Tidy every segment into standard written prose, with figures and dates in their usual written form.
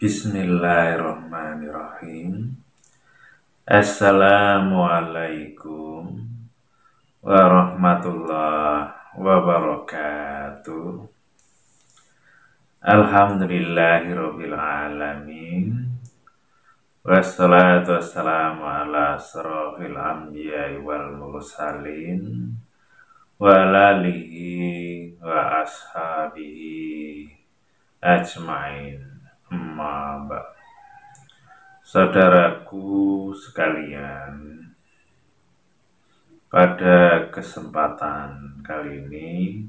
Bismillahirrahmanirrahim. Assalamualaikum warahmatullahi wabarakatuh. Alhamdulillahirabbil alamin. Wassalatu wassalamu ala asrofil anbiya'i wal mursalin wa alihi wa ashabihi ajmain. Amma ba'd. Saudaraku sekalian, pada kesempatan kali ini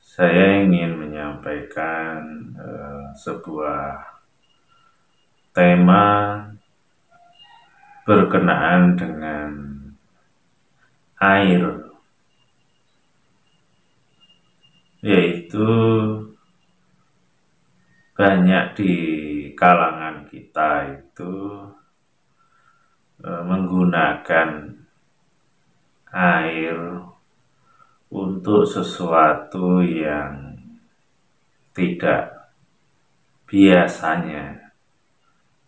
saya ingin menyampaikan sebuah tema berkenaan dengan air, yaitu banyak di kalangan kita itu menggunakan air untuk sesuatu yang tidak biasanya.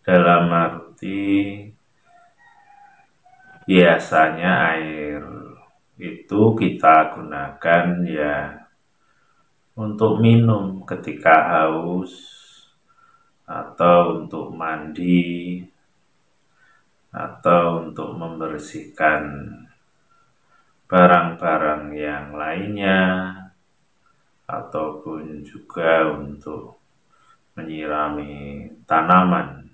Dalam arti biasanya air itu kita gunakan ya untuk minum ketika haus, atau untuk mandi, atau untuk membersihkan barang-barang yang lainnya, ataupun juga untuk menyirami tanaman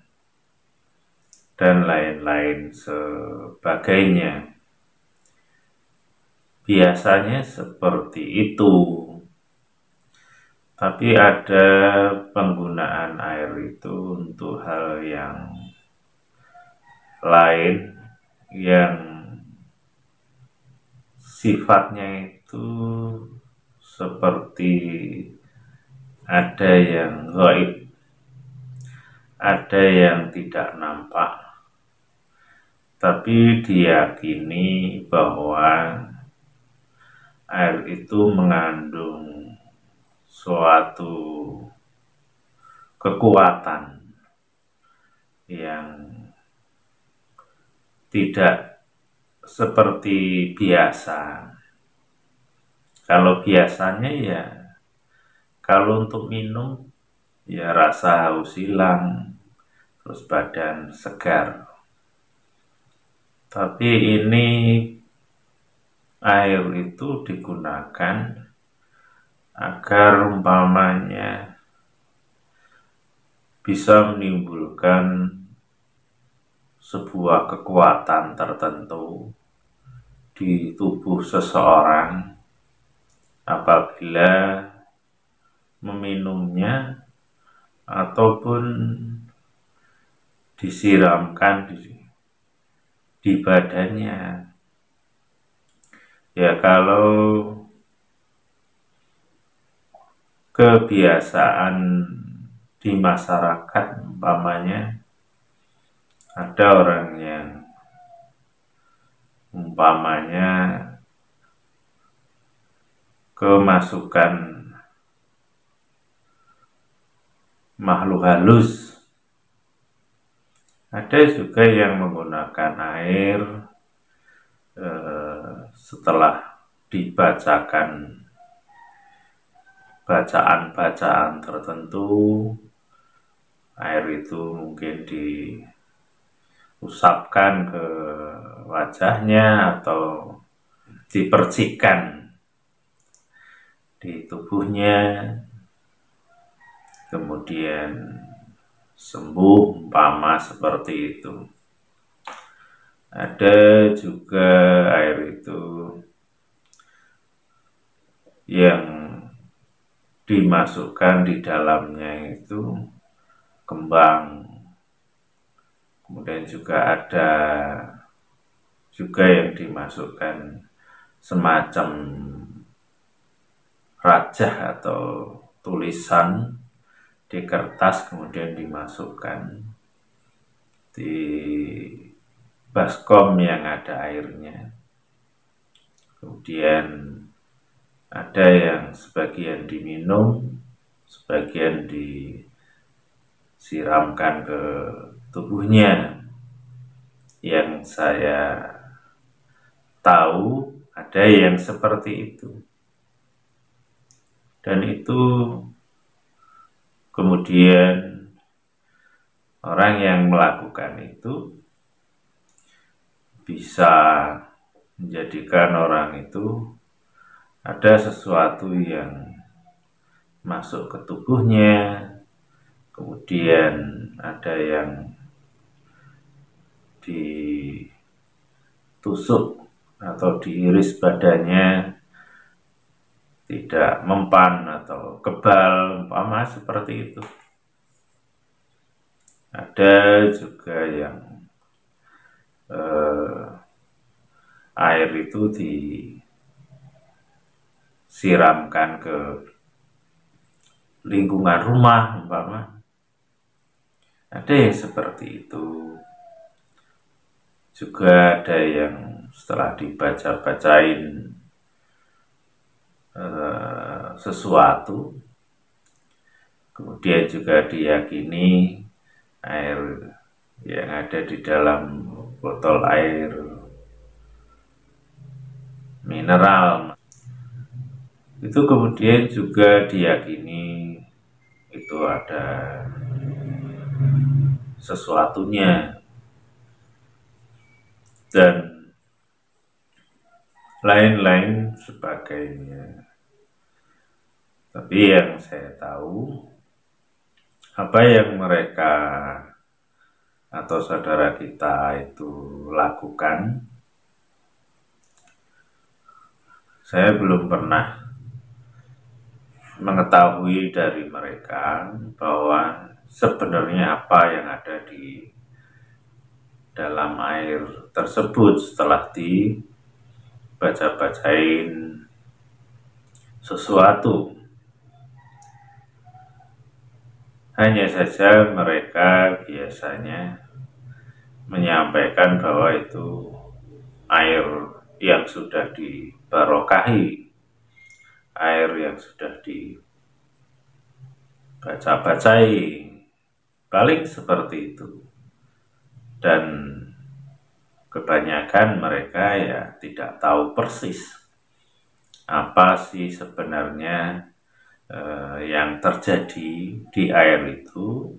dan lain-lain sebagainya. Biasanya seperti itu. Tapi ada penggunaan air itu untuk hal yang lain, yang sifatnya itu seperti ada yang gaib, ada yang tidak nampak, tapi diyakini bahwa air itu mengandung suatu kekuatan yang tidak seperti biasa. Kalau biasanya ya, kalau untuk minum ya rasa haus hilang, terus badan segar. Tapi ini air itu digunakan agar umpamanya bisa menimbulkan sebuah kekuatan tertentu di tubuh seseorang apabila meminumnya ataupun disiramkan di badannya. Ya kalau kebiasaan di masyarakat, umpamanya ada orang yang umpamanya kemasukan makhluk halus, ada juga yang menggunakan air setelah dibacakan bacaan-bacaan tertentu, air itu mungkin diusapkan ke wajahnya atau dipercikkan di tubuhnya, kemudian sembuh, umpama seperti itu. Ada juga air itu yang dimasukkan di dalamnya itu kembang, kemudian juga ada juga yang dimasukkan semacam rajah atau tulisan di kertas, kemudian dimasukkan di baskom yang ada airnya. Kemudian ada yang sebagian diminum, sebagian disiramkan ke tubuhnya. Yang saya tahu ada yang seperti itu, dan itu kemudian orang yang melakukan itu bisa menjadikan orang itu ada sesuatu yang masuk ke tubuhnya, kemudian ada yang ditusuk atau diiris badannya tidak mempan atau kebal, umpama seperti itu. Ada juga yang air itu disiramkan ke lingkungan rumah, umpama. Ada yang seperti itu. Juga ada yang setelah dibaca-bacain sesuatu, kemudian juga diyakini air yang ada di dalam botol air mineral itu kemudian juga diyakini itu ada sesuatunya dan lain-lain sebagainya. Tapi yang saya tahu, apa yang mereka atau saudara kita itu lakukan, saya belum pernah mengetahui dari mereka bahwa sebenarnya apa yang ada di dalam air tersebut setelah dibaca-bacain sesuatu. Hanya saja mereka biasanya menyampaikan bahwa itu air yang sudah dibarokahi, air yang sudah dibaca-bacai, paling seperti itu. Dan kebanyakan mereka ya tidak tahu persis apa sih sebenarnya yang terjadi di air itu.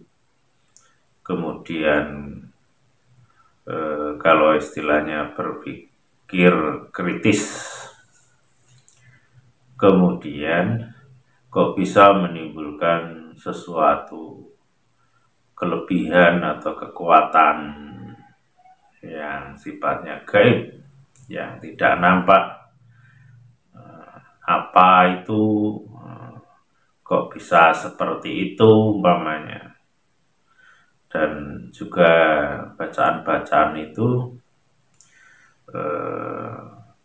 Kemudian kalau istilahnya berpikir kritis, kemudian kok bisa menimbulkan sesuatu kelebihan atau kekuatan yang sifatnya gaib, yang tidak nampak. Apa itu, kok bisa seperti itu umpamanya. Dan juga bacaan-bacaan itu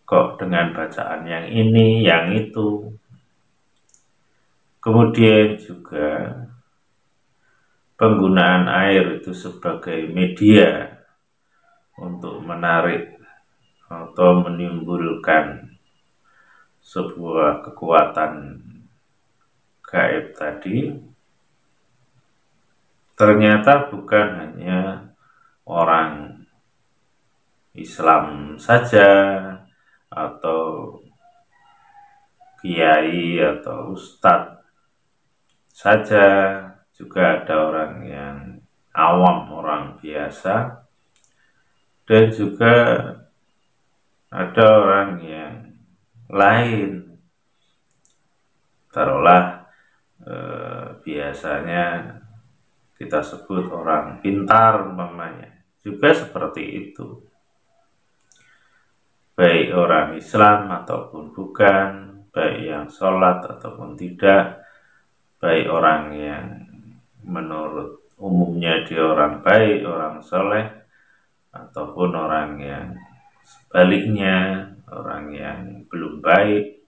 kok dengan bacaan yang ini, yang itu. Kemudian juga penggunaan air itu sebagai media untuk menarik atau menimbulkan sebuah kekuatan gaib tadi, ternyata bukan hanya orang Islam saja atau kiai atau ustadz saja, juga ada orang yang awam, orang biasa, dan juga ada orang yang lain. Taruhlah biasanya kita sebut orang pintar umpamanya, juga seperti itu. Baik orang Islam ataupun bukan, baik yang sholat ataupun tidak, baik orang yang menurut umumnya dia orang baik, orang soleh, ataupun orang yang sebaliknya, orang yang belum baik,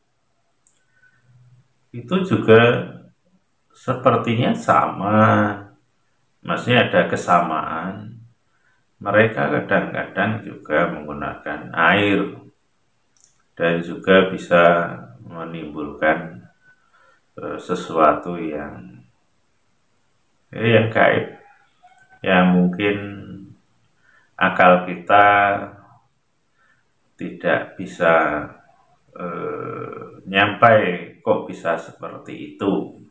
itu juga sepertinya sama. Maksudnya ada kesamaan. Mereka kadang-kadang juga menggunakan air dan juga bisa menimbulkan sesuatu yang gaib, yang mungkin akal kita tidak bisa nyampai kok bisa seperti itu.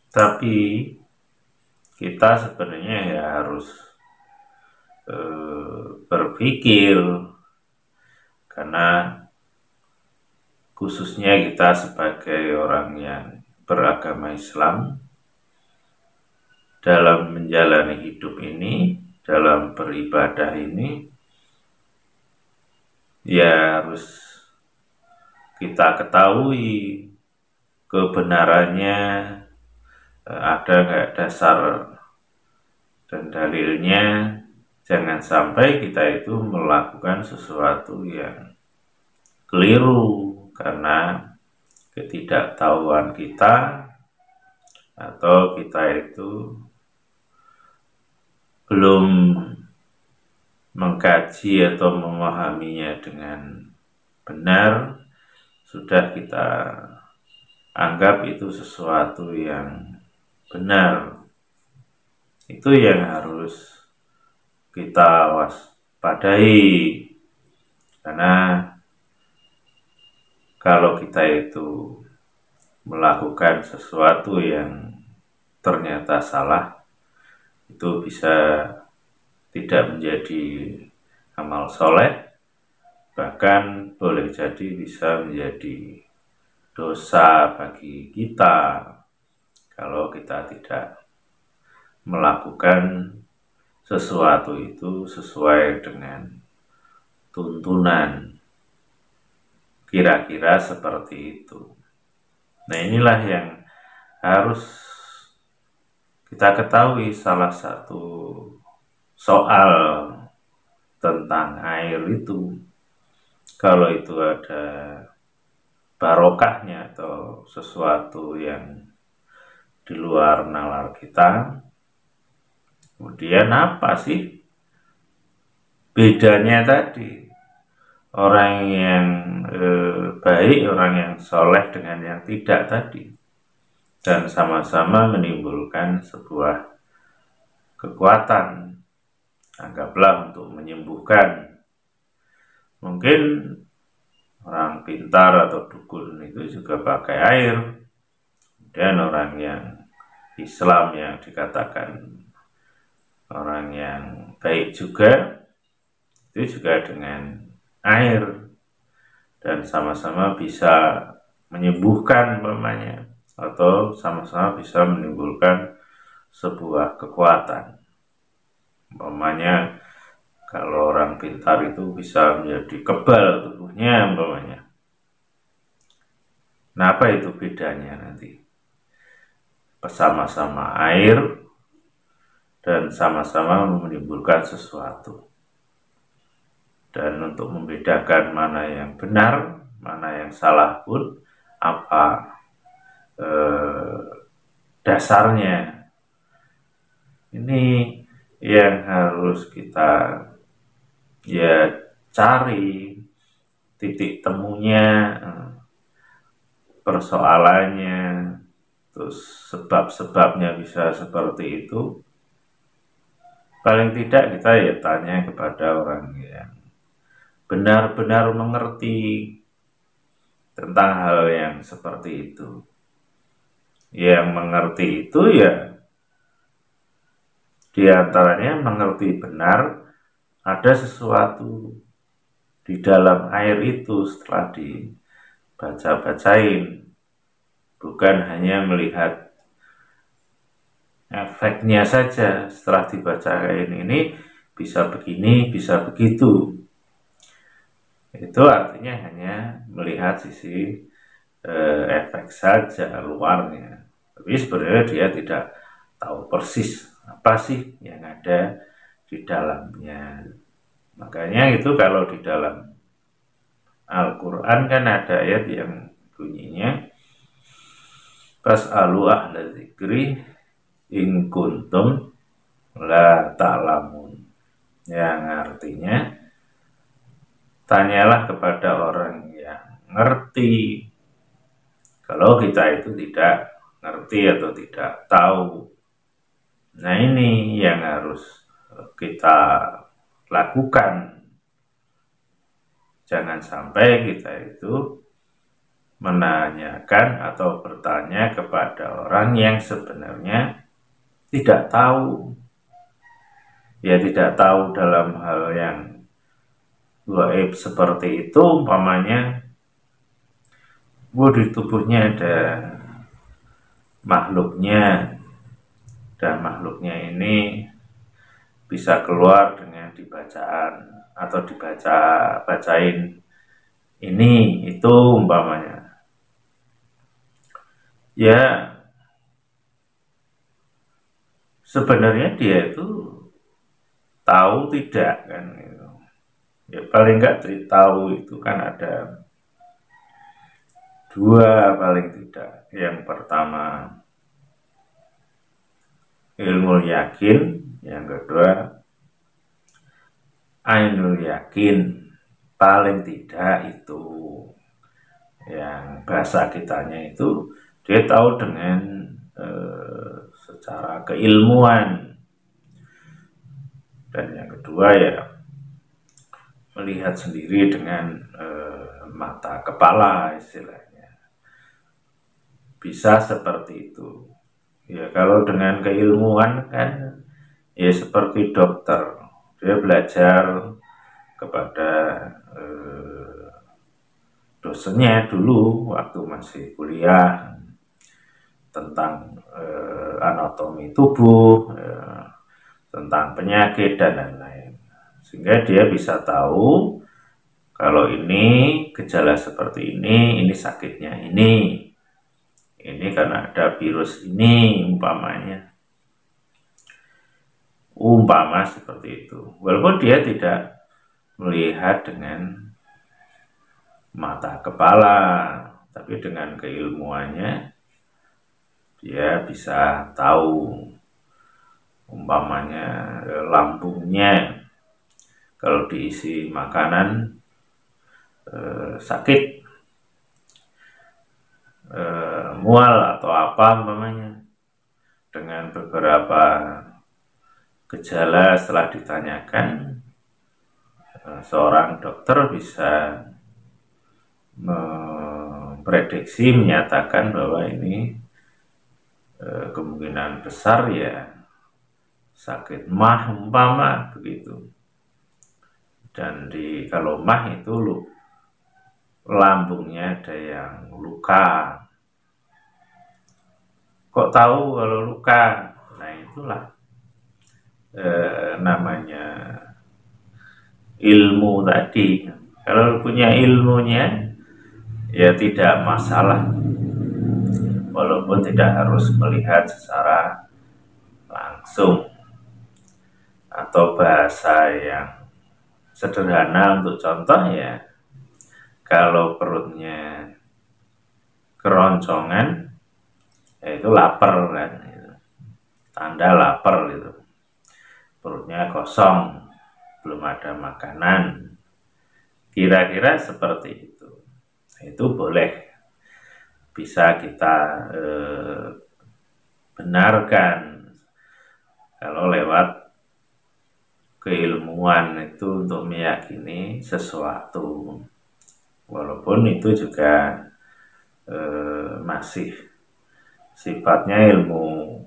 Tapi kita sebenarnya ya harus berpikir, karena khususnya kita sebagai orang yang beragama Islam, dalam menjalani hidup ini, dalam beribadah ini, ya harus kita ketahui kebenarannya, ada nggak dasar dan dalilnya. Jangan sampai kita itu melakukan sesuatu yang keliru karena ketidaktahuan kita, atau kita itu belum mengkaji atau memahaminya dengan benar, sudah kita anggap itu sesuatu yang benar. Itu yang harus kita waspadai, karena kalau kita itu melakukan sesuatu yang ternyata salah, itu bisa tidak menjadi amal soleh, bahkan boleh jadi bisa menjadi dosa bagi kita kalau kita tidak melakukan sesuatu itu sesuai dengan tuntunan. Kira-kira seperti itu. Nah, inilah yang harus kita ketahui. Salah satu soal tentang air itu, kalau itu ada barokahnya atau sesuatu yang di luar nalar kita, kemudian apa sih bedanya tadi? Orang yang baik, orang yang soleh dengan yang tidak tadi, dan sama-sama menimbulkan sebuah kekuatan, anggaplah untuk menyembuhkan. Mungkin orang pintar atau dukun itu juga pakai air, dan orang yang Islam yang dikatakan orang yang baik juga, itu juga dengan air, dan sama-sama bisa menyembuhkan umpamanya, atau sama-sama bisa menimbulkan sebuah kekuatan. Umpamanya kalau orang pintar itu bisa menjadi kebal tubuhnya umpamanya. Nah, apa itu bedanya nanti? Sama-sama air dan sama-sama menimbulkan sesuatu. Dan untuk membedakan mana yang benar, mana yang salah pun, apa dasarnya, ini yang harus kita cari titik temunya, persoalannya, terus sebab-sebabnya bisa seperti itu. Paling tidak kita tanya kepada orang yang benar-benar mengerti tentang hal yang seperti itu. Yang mengerti itu diantaranya mengerti benar ada sesuatu di dalam air itu setelah dibaca-bacain, bukan hanya melihat efeknya saja. Setelah dibacain ini bisa begini, bisa begitu. Itu artinya hanya melihat sisi efek saja, luarnya. Tapi sebenarnya dia tidak tahu persis apa sih yang ada di dalamnya. Makanya itu kalau di dalam Al-Quran kan ada ayat yang bunyinya fas'alu ahla dzikri in kuntum la ta'lamun, yang artinya tanyalah kepada orang yang ngerti Kalau kita itu tidak ngerti atau tidak tahu. Nah, ini yang harus kita lakukan. Jangan sampai kita itu menanyakan atau bertanya kepada orang yang sebenarnya tidak tahu. Ya, tidak tahu dalam hal yang gaib seperti itu, umpamanya di tubuhnya ada makhluknya, dan makhluknya ini bisa keluar dengan dibacaan atau bacain ini itu umpamanya. Ya, sebenarnya dia itu tahu tidak kan gitu. Ya paling nggak tahu itu kan ada dua paling tidak. Yang pertama ilmu yakin, yang kedua ainul yakin. Paling tidak itu yang bahasa kitanya itu dia tahu dengan secara keilmuan. Dan yang kedua ya melihat sendiri dengan mata kepala istilahnya. Bisa seperti itu. Ya kalau dengan keilmuan kan ya seperti dokter. Dia belajar kepada dosennya dulu waktu masih kuliah tentang anatomi tubuh, tentang penyakit dan lain-lain, sehingga dia bisa tahu kalau ini gejala seperti ini sakitnya ini karena ada virus ini umpama seperti itu, walaupun dia tidak melihat dengan mata kepala, tapi dengan keilmuannya dia bisa tahu umpamanya lambungnya kalau diisi makanan sakit, mual atau apa umpamanya. Dengan beberapa gejala setelah ditanyakan, seorang dokter bisa memprediksi, menyatakan bahwa ini kemungkinan besar ya sakit mah umpama begitu. Dan kalau mah itu lambungnya ada yang luka. Kok tahu kalau luka? Nah itulah namanya ilmu tadi. Kalau punya ilmunya ya tidak masalah, walaupun tidak harus melihat secara langsung. Atau bahasa yang sederhana untuk contoh ya, kalau perutnya keroncongan ya itu lapar kan gitu. Tanda lapar gitu, perutnya kosong, belum ada makanan, kira-kira seperti itu. Itu boleh, bisa kita benarkan kalau lewat keilmuan itu untuk meyakini sesuatu, walaupun itu juga masih sifatnya ilmu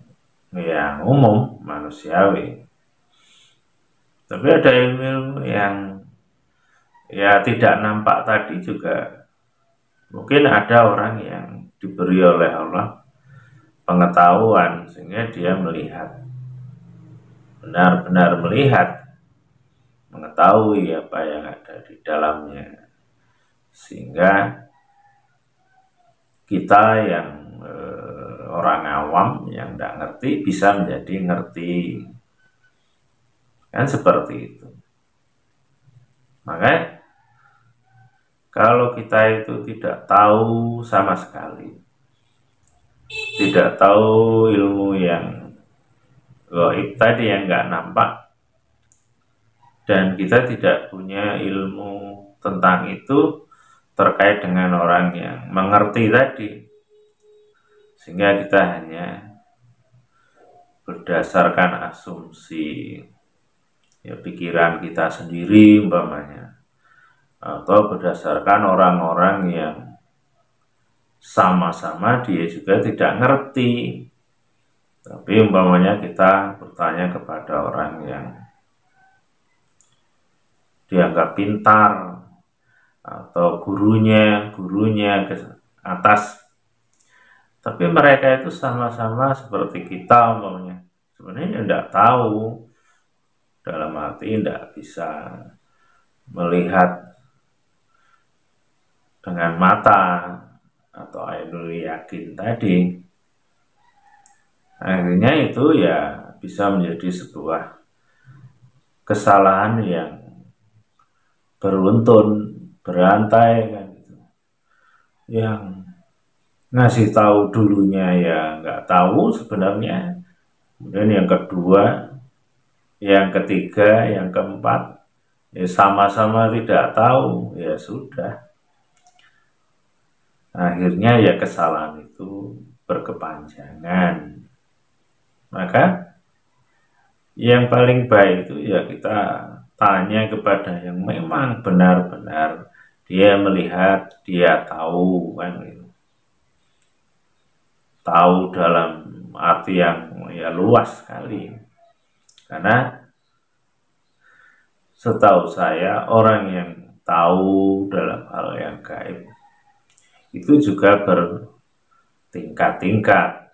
yang umum manusiawi. Tapi ada ilmu yang ya tidak nampak tadi juga. Mungkin ada orang yang diberi oleh Allah pengetahuan sehingga dia melihat, benar-benar melihat, mengetahui apa yang ada di dalamnya, sehingga kita yang orang awam yang tidak ngerti bisa menjadi ngerti, kan seperti itu. Makanya kalau kita itu tidak tahu sama sekali, tidak tahu ilmu yang gaib tadi yang nggak nampak, dan kita tidak punya ilmu tentang itu terkait dengan orang yang mengerti tadi, sehingga kita hanya berdasarkan asumsi ya pikiran kita sendiri umpamanya, atau berdasarkan orang-orang yang sama-sama dia juga tidak ngerti, tapi umpamanya kita bertanya kepada orang yang dianggap pintar atau gurunya ke atas, tapi mereka itu sama-sama seperti kita umpamanya, sebenarnya tidak tahu, dalam arti tidak bisa melihat dengan mata atau ainul yakin tadi. Akhirnya itu ya bisa menjadi sebuah kesalahan yang beruntun, berantai kan gitu. Yang ngasih tahu dulunya ya nggak tahu sebenarnya, kemudian yang kedua, yang ketiga, yang keempat ya sama-sama tidak tahu, ya sudah. Akhirnya ya kesalahan itu berkepanjangan. Maka yang paling baik itu ya kita tanya kepada yang memang benar-benar dia melihat, dia tahu kan gitu. Tahu dalam arti yang ya luas sekali. Karena setahu saya orang yang tahu dalam hal yang gaib itu juga bertingkat-tingkat.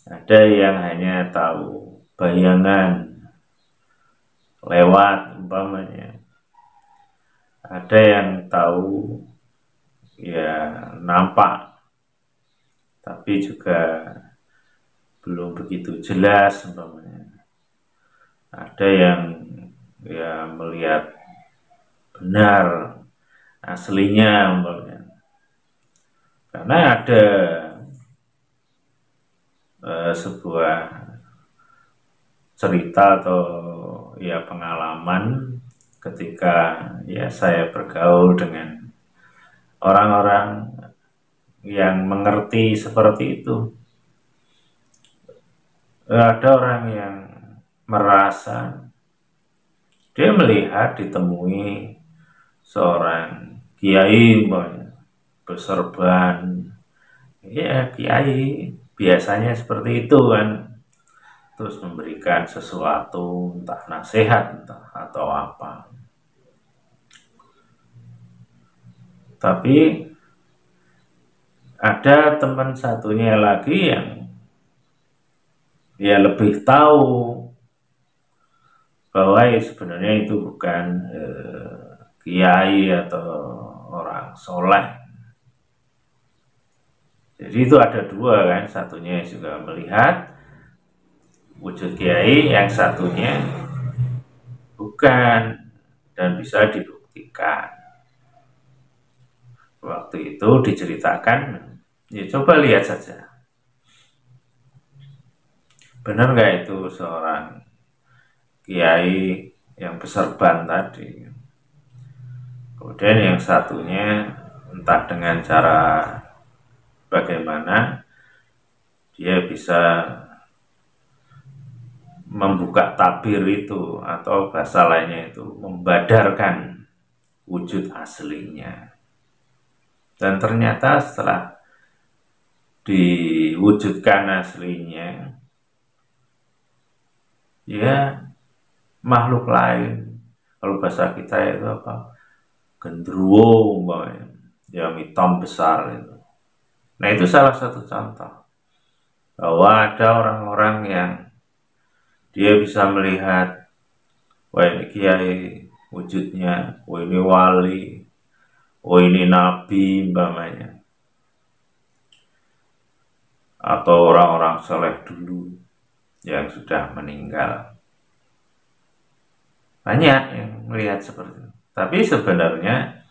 Ada yang hanya tahu bayangan lewat umpamanya, ada yang tahu ya nampak tapi juga belum begitu jelas umpamanya, ada yang ya melihat benar aslinya umpamanya. Karena ada sebuah cerita atau ya pengalaman ketika ya saya bergaul dengan orang-orang yang mengerti seperti itu. Ada orang yang merasa dia melihat ditemui seorang kiai berserban, ya kiai biasanya seperti itu kan, terus memberikan sesuatu, entah nasihat entah atau apa. Tapi ada teman satunya lagi yang ya lebih tahu bahwa sebenarnya itu bukan kiai atau orang soleh. Jadi itu ada dua kan, satunya juga melihat wujud kiai, yang satunya bukan, dan bisa dibuktikan. Waktu itu diceritakan, ya coba lihat saja, benar nggak itu seorang kiai yang berserban tadi. Kemudian yang satunya entah dengan cara bagaimana dia bisa membuka tabir itu, atau bahasa lainnya itu membadarkan wujud aslinya. Dan ternyata setelah diwujudkan aslinya, ya makhluk lain, kalau bahasa kita itu apa, gendruwo yang hitam besar itu. Nah itu salah satu contoh bahwa ada orang-orang yang dia bisa melihat, wah ini kiai wujudnya, wah ini wali, wah ini nabi umpamanya, atau orang-orang soleh dulu yang sudah meninggal. Banyak yang melihat seperti itu. Tapi sebenarnya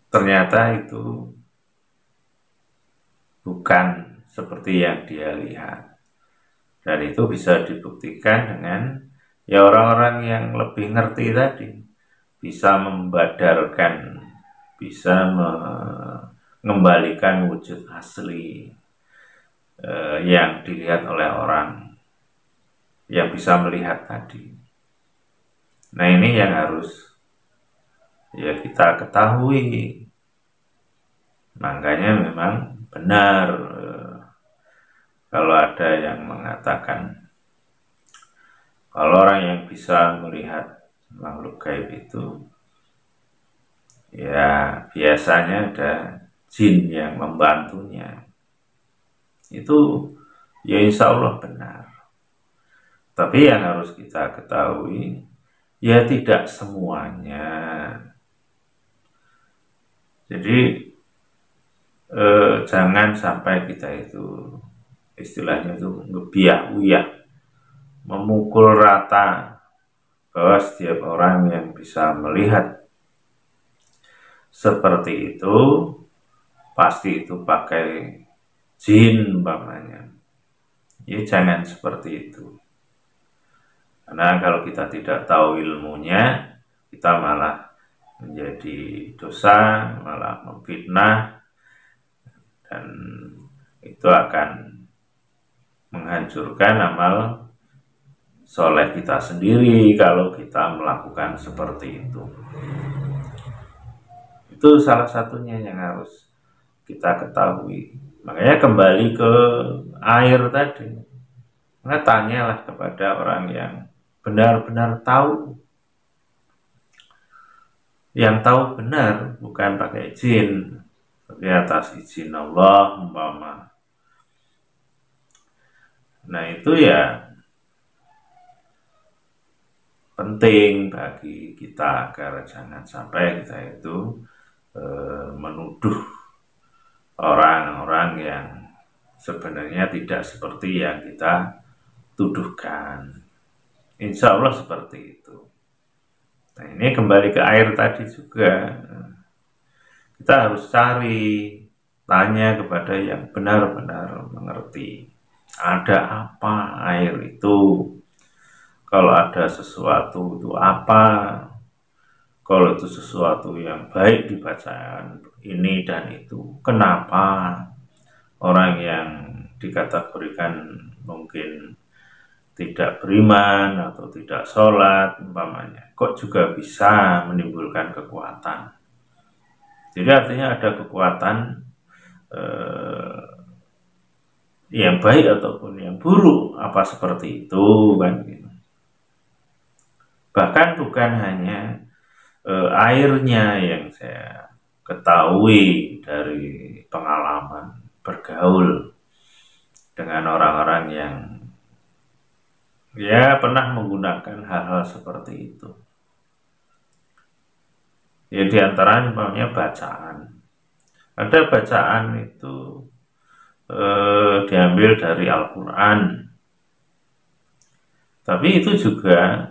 ternyata itu bukan seperti yang dia lihat. Dan itu bisa dibuktikan dengan ya orang-orang yang lebih ngerti tadi, bisa membadarkan, bisa mengembalikan wujud asli yang dilihat oleh orang yang bisa melihat tadi. Nah, ini yang harus ya kita ketahui. Makanya memang benar kalau ada yang mengatakan kalau orang yang bisa melihat makhluk gaib itu ya biasanya ada jin yang membantunya. Itu ya insya Allah benar. Tapi yang harus kita ketahui ya tidak semuanya. Jadi jangan sampai kita itu istilahnya itu ngebiah-uyah, memukul rata bahwa setiap orang yang bisa melihat seperti itu pasti itu pakai jin umpamanya. Ya jangan seperti itu. Karena kalau kita tidak tahu ilmunya, kita malah menjadi dosa, malah memfitnah, dan itu akan menghancurkan amal soleh kita sendiri kalau kita melakukan seperti itu. Itu salah satunya yang harus kita ketahui. Makanya kembali ke air tadi. Maka tanyalah kepada orang yang benar-benar tahu. Yang tahu benar bukan pakai jin, tapi atas izin Allah umpama. Nah itu ya penting bagi kita agar jangan sampai kita itu menuduh orang-orang yang sebenarnya tidak seperti yang kita tuduhkan. Insya Allah seperti itu. Nah ini kembali ke air tadi juga. Kita harus cari, tanya kepada yang benar-benar mengerti. Ada apa air itu? Kalau ada sesuatu itu apa? Kalau itu sesuatu yang baik dibacaan ini dan itu, kenapa orang yang dikategorikan mungkin tidak beriman atau tidak sholat umpamanya, kok juga bisa menimbulkan kekuatan? Jadi artinya ada kekuatan yang baik ataupun yang buruk, apa seperti itu kan gitu. Bahkan bukan hanya airnya yang saya ketahui dari pengalaman bergaul dengan orang-orang yang ya pernah menggunakan hal-hal seperti itu. Ya diantaranya umpamanya bacaan. Ada bacaan itu diambil dari Al-Quran. Tapi itu juga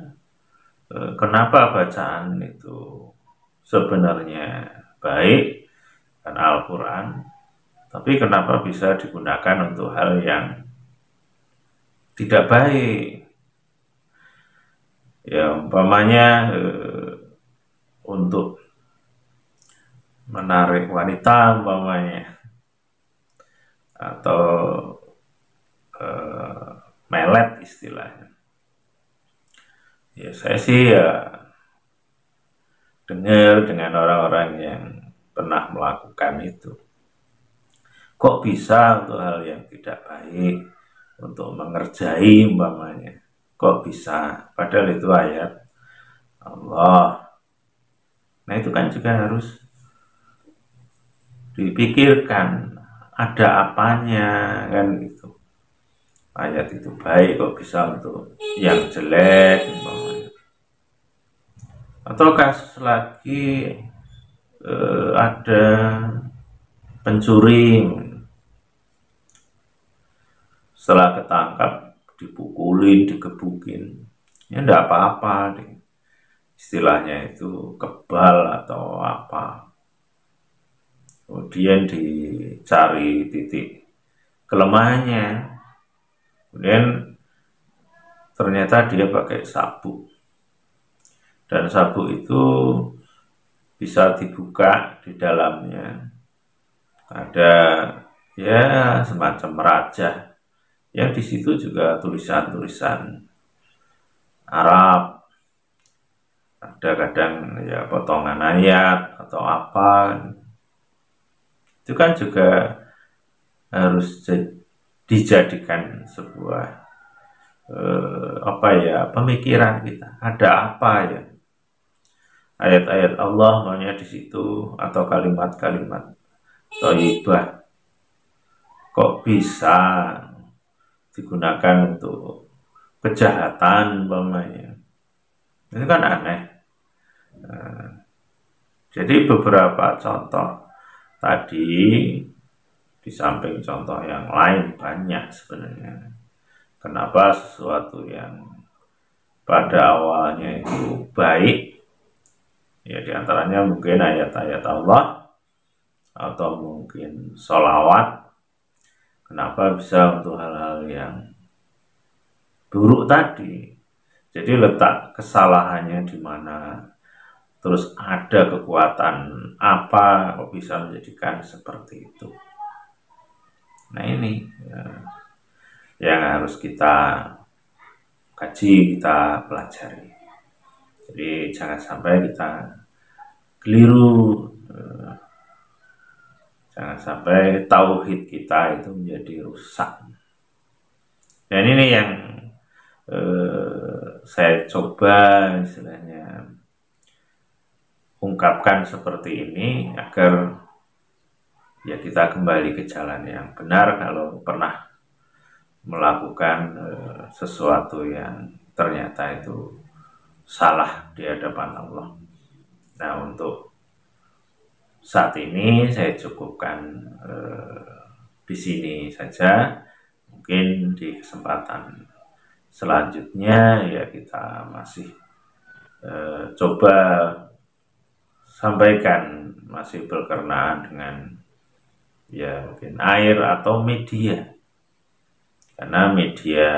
kenapa bacaan itu sebenarnya baik dan Al-Quran, tapi kenapa bisa digunakan untuk hal yang tidak baik? Ya umpamanya untuk menarik wanita umpamanya, atau melet istilahnya. Ya saya sih ya dengar dengan orang-orang yang pernah melakukan itu. Kok bisa untuk hal yang tidak baik, untuk mengerjai umpamanya, kok bisa? Padahal itu ayat Allah. Nah itu kan juga harus dipikirkan, ada apanya kan gitu. Ayat itu baik kok bisa untuk yang jelek umpamanya. Atau kasus lagi ada pencuri, setelah ketangkap dipukulin, digebukin, ya enggak apa-apa deh. Istilahnya itu kebal atau apa. Kemudian dicari titik kelemahannya. Kemudian ternyata dia pakai sabuk. Dan sabuk itu bisa dibuka di dalamnya. ada ya semacam raja yang di situ juga tulisan-tulisan Arab, ada kadang ya potongan ayat atau apa, itu kan juga harus dijadikan sebuah apa ya, pemikiran kita, ada apa ya ayat-ayat Allah maunya di situ, atau kalimat-kalimat thayyibah kok bisa digunakan untuk kejahatan umpamanya, itu kan aneh. Jadi beberapa contoh tadi, di samping contoh yang lain banyak sebenarnya, kenapa sesuatu yang pada awalnya itu baik, ya diantaranya mungkin ayat-ayat Allah atau mungkin sholawat, kenapa bisa untuk hal-hal yang buruk tadi. Jadi letak kesalahannya di mana, terus ada kekuatan apa kok bisa menjadikan seperti itu. Nah ini yang harus kita kaji, kita pelajari. Jadi jangan sampai kita keliru, jangan sampai tauhid kita itu menjadi rusak. Dan ini yang saya coba istilahnya ungkapkan seperti ini, agar ya kita kembali ke jalan yang benar kalau pernah melakukan sesuatu yang ternyata itu salah di hadapan Allah. Nah, untuk saat ini saya cukupkan di sini saja. Mungkin di kesempatan selanjutnya ya kita masih coba sampaikan, masih berkenaan dengan ya mungkin air atau media, karena media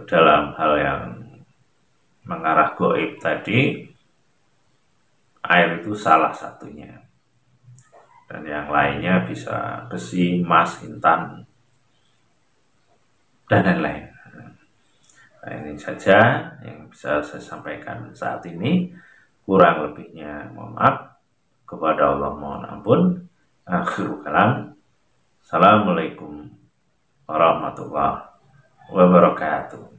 dalam hal yang mengarah goib tadi, air itu salah satunya, dan yang lainnya bisa besi, emas, intan, dan lain-lain. Nah, ini saja yang bisa saya sampaikan saat ini. Kurang lebihnya mohon maaf, kepada Allah mohon ampun. Akhirul kalam, assalamualaikum warahmatullahi wabarakatuh.